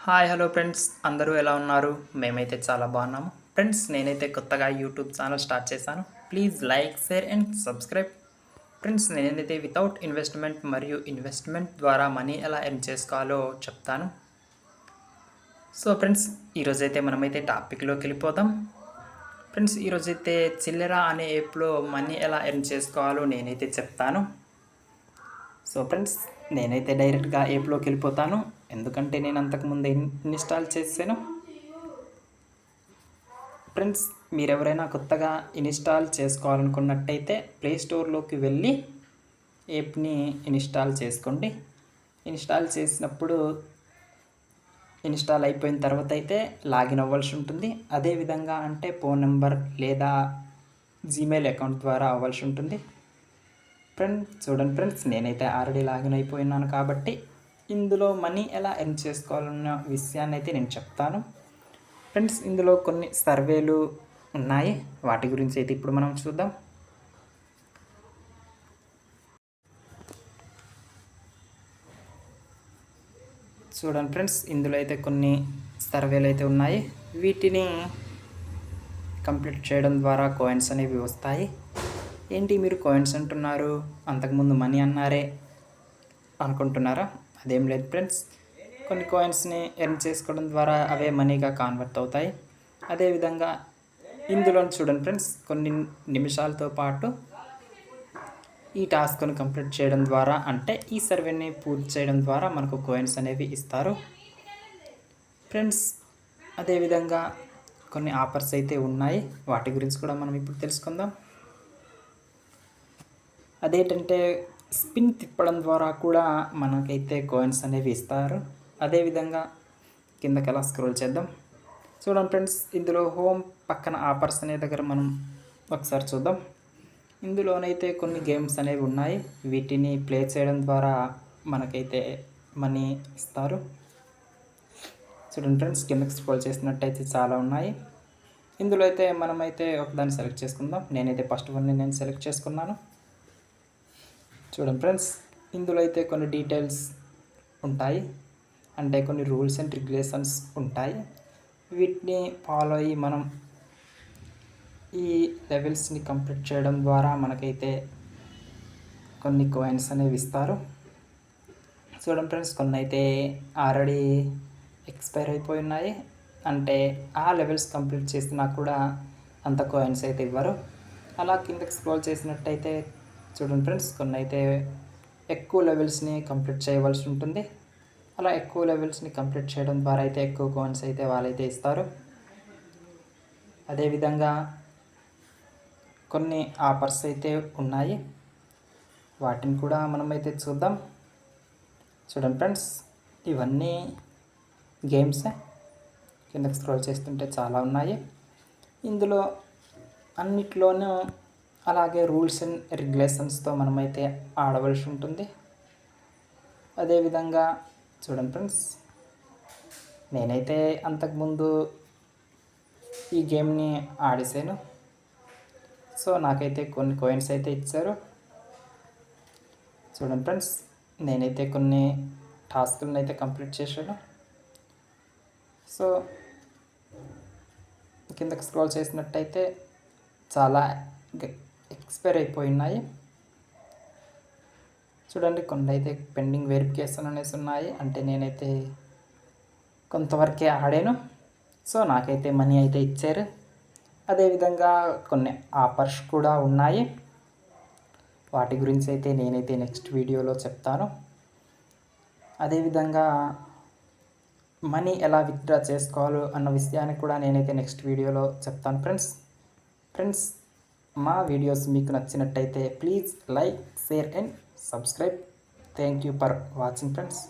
Hi hello friends, అందరూ ఎలా ఉన్నారు? మేమైతే చాలా బాగున్నాము. ఫ్రెండ్స్, నేనైతే కొత్తగా యూట్యూబ్ ఛానల్ స్టార్ట్ చేశాను. Please like, share and subscribe. Friends, నేనైతే వితౌట్ ఇన్వెస్ట్మెంట్ మరియు ఇన్వెస్ట్మెంట్ ద్వారా మనీ ఎలా ఎర్న్ చేసుకోవాలో చెప్తాను. సో ఫ్రెండ్స్, ఈరోజైతే మనమైతే టాపిక్లోకి వెళ్ళిపోదాం. ఫ్రెండ్స్, ఈరోజైతే చిల్లెర అనే యాప్లో మనీ ఎలా ఎర్న్ చేసుకోవాలో నేనైతే చెప్తాను. సో ఫ్రెండ్స్, నేనైతే డైరెక్ట్గా యాప్లోకి వెళ్ళిపోతాను, ఎందుకంటే నేను అంతకుముందే ఇన్స్టాల్ చేశాను. ఫ్రెండ్స్, మీరు ఎవరైనా కొత్తగా ఇన్స్టాల్ చేసుకోవాలనుకున్నట్టయితే ప్లే స్టోర్లోకి వెళ్ళి యాప్ని ఇన్స్టాల్ చేసుకోండి. ఇన్స్టాల్ చేసినప్పుడు ఇన్స్టాల్ అయిపోయిన తర్వాత అయితే లాగిన్ అవ్వాల్సి ఉంటుంది. అదేవిధంగా అంటే ఫోన్ నెంబర్ లేదా జీమెయిల్ అకౌంట్ ద్వారా అవ్వాల్సి ఉంటుంది. చూడండి ఫ్రెండ్స్, నేనైతే ఆల్రెడీ లాగిన్ అయిపోయినాను కాబట్టి ఇందులో మనీ ఎలా ఎర్న్ చేసుకోవాలన్న విషయాన్ని అయితే నేను చెప్తాను. ఫ్రెండ్స్, ఇందులో కొన్ని సర్వేలు ఉన్నాయి, వాటి గురించి అయితే ఇప్పుడు మనం చూద్దాం. చూడండి ఫ్రెండ్స్, ఇందులో అయితే కొన్ని సర్వేలు అయితే ఉన్నాయి. వీటిని కంప్లీట్ చేయడం ద్వారా కాయిన్స్ అనేవి వస్తాయి. ఏంటి మీరు కాయిన్స్ అంటున్నారు, అంతకుముందు మనీ అన్నారే అనుకుంటున్నారా? అదేం లేదు ఫ్రెండ్స్, కొన్ని కాయిన్స్ని ఎర్న్ చేసుకోవడం ద్వారా అవే మనీగా కన్వర్ట్ అవుతాయి. అదేవిధంగా ఇందులో చూడండి ఫ్రెండ్స్, కొన్ని నిమిషాలతో పాటు ఈ టాస్క్ను కంప్లీట్ చేయడం ద్వారా అంటే ఈ సర్వేని పూర్తి చేయడం ద్వారా మనకు కాయిన్స్ అనేవి ఇస్తారు ఫ్రెండ్స్. అదేవిధంగా కొన్ని ఆఫర్స్ అయితే ఉన్నాయి, వాటి గురించి కూడా మనం ఇప్పుడు తెలుసుకుందాం. అదేంటంటే స్పిన్ తిప్పడం ద్వారా కూడా మనకైతే కాయిన్స్ అనేవి ఇస్తారు. అదేవిధంగా కిందకి ఎలా స్క్రోల్ చేద్దాం. చూడండి ఫ్రెండ్స్, ఇందులో హోమ్ పక్కన ఆఫర్స్ అనే దగ్గర మనం ఒకసారి చూద్దాం. ఇందులోనైతే కొన్ని గేమ్స్ అనేవి ఉన్నాయి, వీటిని ప్లే చేయడం ద్వారా మనకైతే మనీ ఇస్తారు. చూడండి ఫ్రెండ్స్, కిందకి స్క్రోల్ చేసినట్టయితే చాలా ఉన్నాయి. ఇందులో అయితే మనమైతే ఒకదాన్ని సెలెక్ట్ చేసుకుందాం. నేనైతే ఫస్ట్ వన్ని నేను సెలెక్ట్ చేసుకున్నాను. చూడండి ఫ్రెండ్స్, ఇందులో అయితే కొన్ని డీటెయిల్స్ ఉంటాయి, అంటే కొన్ని రూల్స్ అండ్ రెగ్యులేషన్స్ ఉంటాయి. వీటిని ఫాలో అయ్యి మనం ఈ లెవెల్స్ని కంప్లీట్ చేయడం ద్వారా మనకైతే కొన్ని కాయిన్స్ అనేవి ఇస్తారు. చూడండి ఫ్రెండ్స్, కొన్ని అయితే ఆల్రెడీ ఎక్స్పైర్ అయిపోయి ఉన్నాయి, అంటే ఆ లెవెల్స్ కంప్లీట్ చేసినా కూడా అంత కాయిన్స్ అయితే ఇవ్వరు. అలా కిందకి స్క్రోల్ చేసినట్టయితే చూడండి ఫ్రెండ్స్, కొన్ని అయితే ఎక్కువ లెవెల్స్ని కంప్లీట్ చేయవలసి ఉంటుంది. అలా ఎక్కువ లెవెల్స్ని కంప్లీట్ చేయడం ద్వారా అయితే ఎక్కువ కాయిన్స్ అయితే వాళ్ళైతే ఇస్తారు. అదేవిధంగా కొన్ని ఆఫర్స్ అయితే ఉన్నాయి, వాటిని కూడా మనమైతే చూద్దాం. చూడండి ఫ్రెండ్స్, ఇవన్నీ గేమ్సే. కిందకి స్క్రోల్ చేస్తుంటే చాలా ఉన్నాయి. ఇందులో అన్నిట్లోనూ అలాగే రూల్స్ అండ్ రెగ్యులేషన్స్తో మనమైతే ఆడవలసి ఉంటుంది. అదేవిధంగా చూడండి ఫ్రెండ్స్, నేనైతే అంతకుముందు ఈ గేమ్ని ఆడేసాను. సో నాకైతే కొన్ని కాయిన్స్ అయితే ఇచ్చారు. చూడండి ఫ్రెండ్స్, నేనైతే కొన్ని టాస్క్లను అయితే కంప్లీట్ చేశాను. సో కిందకి స్క్రోల్ చేసినట్టయితే చాలా ఎక్స్పైర్ అయిపోయినాయి. చూడండి, కొన్ని అయితే పెండింగ్ వెరిఫికేషన్ అనేసి ఉన్నాయి, అంటే నేనైతే కొంతవరకే ఆడాను. సో నాకైతే మనీ అయితే ఇచ్చారు. అదేవిధంగా కొన్ని ఆఫర్స్ కూడా ఉన్నాయి, వాటి గురించి అయితే నేనైతే నెక్స్ట్ వీడియోలో చెప్తాను. అదేవిధంగా మనీ ఎలా విత్డ్రా చేసుకోవాలో అన్న విషయాన్ని కూడా నేనైతే నెక్స్ట్ వీడియోలో చెప్తాను ఫ్రెండ్స్, మా వీడియోస్ మీకు నచ్చినట్టయితే please like, share and subscribe. Thank you for watching friends.